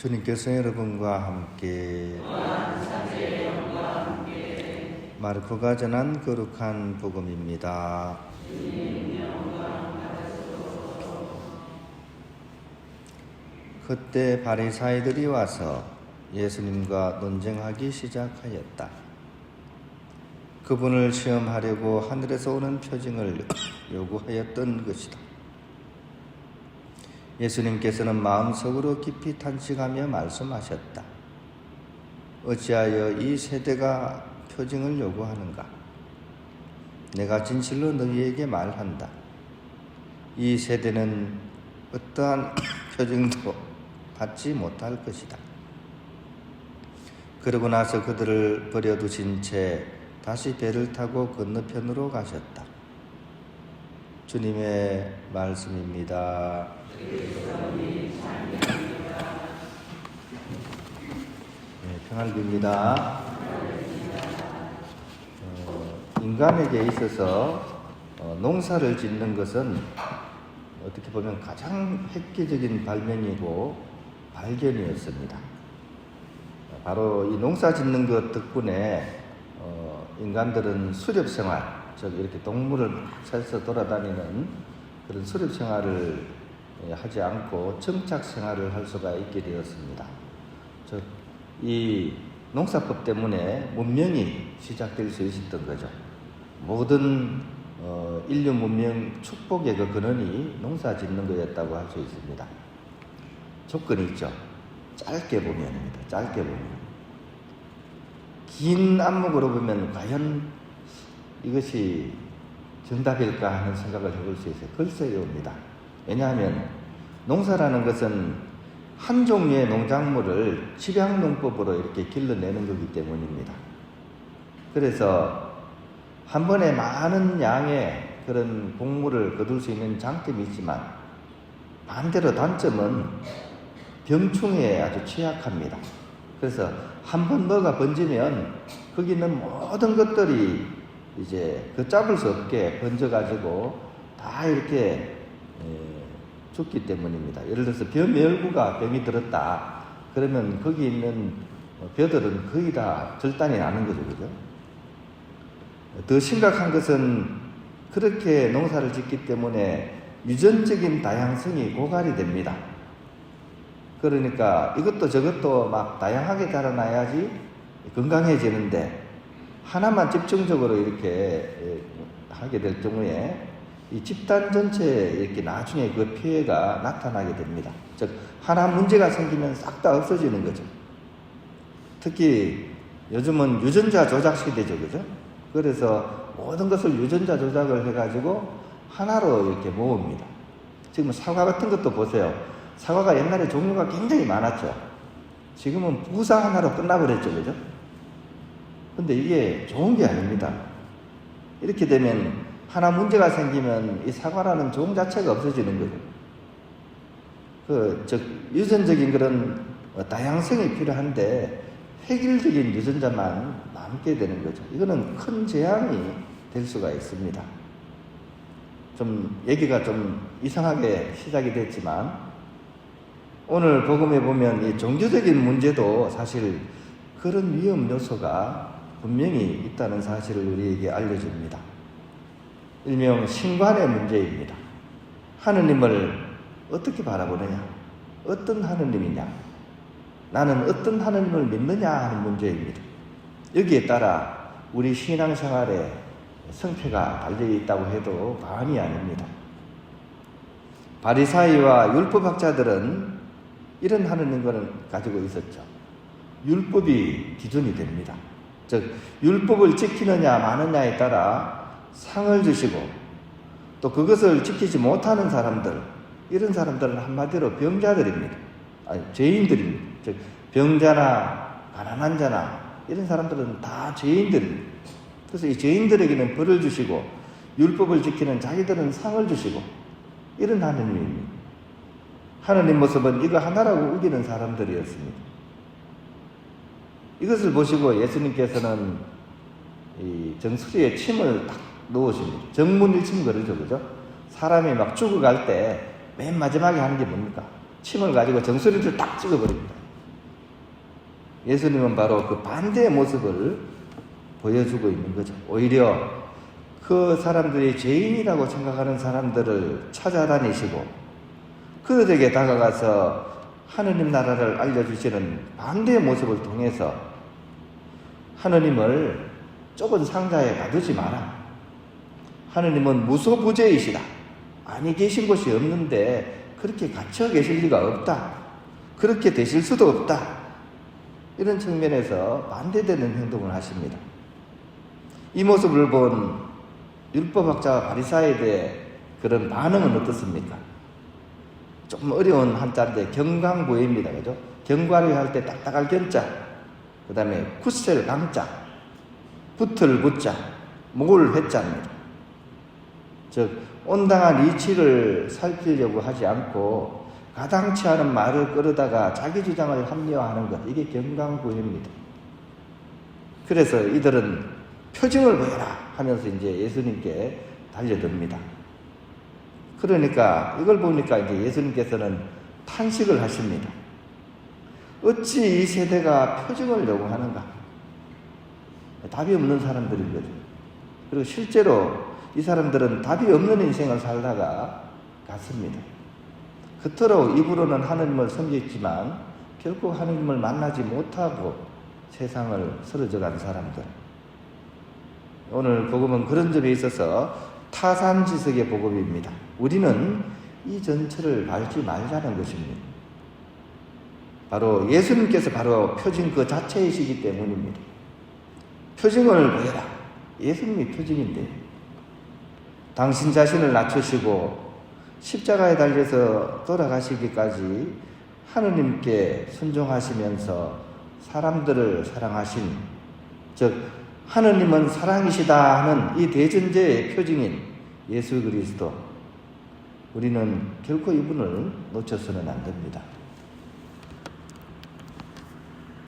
주님께서 여러분과 함께 마르코가 전한 거룩한 복음입니다. 그때 바리사이들이 와서 예수님과 논쟁하기 시작하였다. 그분을 시험하려고 하늘에서 오는 표징을 요구하였던 것이다. 예수님께서는 마음속으로 깊이 탄식하며 말씀하셨다. 어찌하여 이 세대가 표징을 요구하는가? 내가 진실로 너희에게 말한다. 이 세대는 어떠한 표징도 받지 못할 것이다. 그러고 나서 그들을 버려두신 채 다시 배를 타고 건너편으로 가셨다. 주님의 말씀입니다. 평안을 빕니다. 인간에게 있어서 농사를 짓는 것은 어떻게 보면 가장 획기적인 발명이고 발견이었습니다. 바로 이 농사 짓는 것 덕분에 인간들은 수렵생활, 즉 이렇게 동물을 찾아서 돌아다니는 그런 수렵생활을 하지 않고 정착생활을 할 수가 있게 되었습니다. 즉 이 농사법 때문에 문명이 시작될 수 있었던 거죠. 모든 인류 문명 축복의 그 근원이 농사 짓는 거였다고 할 수 있습니다. 조건이 있죠. 짧게 보면입니다. 짧게 보면. 긴 안목으로 보면 과연 이것이 정답일까 하는 생각을 해볼 수 있어요. 글쎄요입니다. 왜냐하면 농사라는 것은 한 종류의 농작물을 집약농법으로 이렇게 길러내는 거기 때문입니다. 그래서 한 번에 많은 양의 그런 곡물을 거둘 수 있는 장점이 있지만 반대로 단점은 병충해에 아주 취약합니다. 그래서 한 번 뭐가 번지면 거기 있는 모든 것들이 이제 걷잡을 수 없게 번져가지고 다 이렇게 죽기 때문입니다. 예를 들어서 벼멸구가 병이 들었다. 그러면 거기 있는 벼들은 거의 다 절단이 나는 거죠. 그죠? 더 심각한 것은 그렇게 농사를 짓기 때문에 유전적인 다양성이 고갈이 됩니다. 그러니까 이것도 저것도 막 다양하게 자라나야지 건강해지는데 하나만 집중적으로 이렇게 하게 될 경우에 이 집단 전체에 이렇게 나중에 그 피해가 나타나게 됩니다. 즉 하나 문제가 생기면 싹 다 없어지는 거죠. 특히 요즘은 유전자 조작 시대죠, 그죠? 그래서 모든 것을 유전자 조작을 해가지고 하나로 이렇게 모읍니다. 지금 사과 같은 것도 보세요. 사과가 옛날에 종류가 굉장히 많았죠. 지금은 부사 하나로 끝나버렸죠, 그죠? 근데 이게 좋은 게 아닙니다. 이렇게 되면 하나 문제가 생기면 이 사과라는 종 자체가 없어지는 거죠. 즉 유전적인 그런 다양성이 필요한데 획일적인 유전자만 남게 되는 거죠. 이거는 큰 재앙이 될 수가 있습니다. 좀 얘기가 좀 이상하게 시작이 됐지만 오늘 복음에 보면 이 종교적인 문제도 사실 그런 위험 요소가 분명히 있다는 사실을 우리에게 알려줍니다. 일명 신관의 문제입니다. 하느님을 어떻게 바라보느냐? 어떤 하느님이냐? 나는 어떤 하느님을 믿느냐 하는 문제입니다. 여기에 따라 우리 신앙생활에 성패가 달려있다고 해도 과언이 아닙니다. 바리사이와 율법학자들은 이런 하느님을 가지고 있었죠. 율법이 기준이 됩니다. 즉 율법을 지키느냐 마느냐에 따라 상을 주시고 또 그것을 지키지 못하는 사람들, 이런 사람들은 한마디로 병자들입니다. 아니, 죄인들입니다. 즉 병자나 가난한 자나 이런 사람들은 다 죄인들입니다. 그래서 이 죄인들에게는 벌을 주시고 율법을 지키는 자기들은 상을 주시고 이런 하느님입니다. 하느님 모습은 이거 하나라고 우기는 사람들이었습니다. 이것을 보시고 예수님께서는 이 정수리에 침을 딱 놓으십니다. 정문일침 그러죠, 그죠? 사람이 막 죽어갈 때 맨 마지막에 하는 게 뭡니까? 침을 가지고 정수리를 딱 찍어버립니다. 예수님은 바로 그 반대의 모습을 보여주고 있는 거죠. 오히려 그 사람들이 죄인이라고 생각하는 사람들을 찾아다니시고 그들에게 다가가서 하느님 나라를 알려주시는 반대의 모습을 통해서 하느님을 좁은 상자에 가두지 마라. 하느님은 무소부재이시다. 아니 계신 곳이 없는데 그렇게 갇혀 계실 리가 없다. 그렇게 되실 수도 없다. 이런 측면에서 반대되는 행동을 하십니다. 이 모습을 본 율법학자와 바리사이대의 그런 반응은 어떻습니까? 조금 어려운 한자인데 경강부입니다. 그죠? 경과를 할 때 딱딱할 견자, 그 다음에 굳셀 강자, 붙을 붙자, 목을 회자입니다. 즉 온당한 이치를 살피려고 하지 않고 가당치 않은 말을 끌어다가 자기 주장을 합리화하는 것, 이게 경강부입니다. 그래서 이들은 표징을 보여라 하면서 이제 예수님께 달려듭니다. 그러니까 이걸 보니까 이제 예수님께서는 탄식을 하십니다. 어찌 이 세대가 표징을 요구하는가? 답이 없는 사람들인 거죠. 그리고 실제로 이 사람들은 답이 없는 인생을 살다가 갔습니다. 그토록 입으로는 하느님을 섬겼지만 결국 하느님을 만나지 못하고 세상을 쓰러져간 사람들. 오늘 복음은 그런 점에 있어서 타산지석의 복음입니다. 우리는 이 전철을 밟지 말자는 것입니다. 바로 예수님께서 바로 표징 그 자체이시기 때문입니다. 표징을 보여라. 예수님이 표징인데 당신 자신을 낮추시고 십자가에 달려서 돌아가시기까지 하느님께 순종하시면서 사람들을 사랑하신, 즉 하느님은 사랑이시다 하는 이 대전제의 표징인 예수 그리스도, 우리는 결코 이분을 놓쳐서는 안 됩니다.